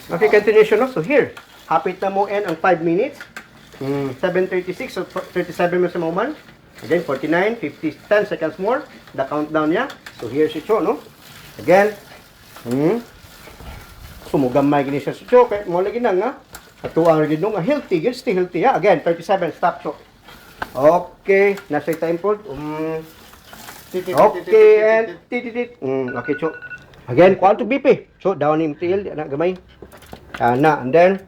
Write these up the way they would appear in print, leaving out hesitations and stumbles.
Okay, continuation, no? So here, hapit na mo end ang 5 minutes. 7:36, so 37 minutes mo man. Again, 49, 50, 10 seconds more. The countdown niya. So here si Cho, no? Again. Sumugamay gini siya si Cho. Kaya mo lagi na nga. Atuang rin nung healthy. Stay healthy, ha? Again, 37, stop, Cho. Okay, nasa time po. Okay, and tititit. Okay, Cho. Again, kuha to BP. So, down yung tail, anak gamay. Na, and then,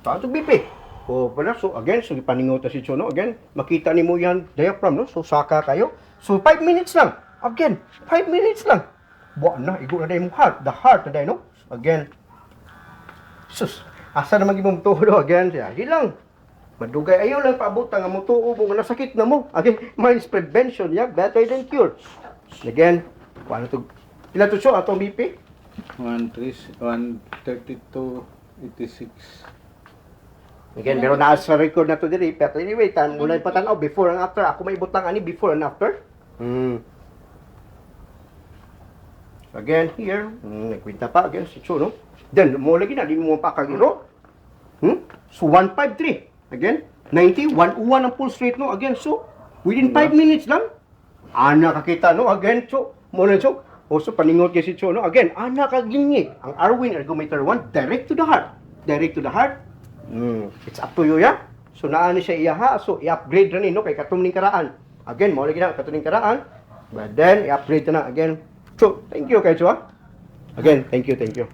kuha to BP. O, pala, so, again, so, ipaningot si Cho, no? Again, makita ni mo yan, diaphragm, no? So, saka kayo. So, 5 minutes lang. Again, 5 minutes lang. Buwan na, igo na dahil mo heart. The heart na dahil, no? Again. Sus, asa na maging mong again. Di lang. Madugay, ayaw lang paabutan nga mo tuo mo nga nasakit na mo. Again, minus prevention, yeah, better than cure. Again, paano to? Ilan to show atong BP? 132.86. Again, pero naa sa record na to diri. Pero anyway, mula ipatanaw before and after. Ako may ibutang ani before and after. Again, here, nagkwinta pa again si Cho, no? Then, mo lagi na, di mo pa kagiro. So, 153. Again, 90, 101 ang pulse rate, no? Again, so, within 5 minutes lang, ana kakita, no? Again, Cho, mo na, Cho. Also, paningot kay si Cho, no? Again, ana kagingig. Ang Arwin Ergometer 1, direct to the heart. Direct to the heart. It's up to you, yeah? So, naani siya iyaha. So, i-upgrade na ni, no? Kay katumning karaan. Again, mo lagi na, katumning karaan. But then, i-upgrade na again. So, thank you kay Cho, ha? Again, thank you, thank you.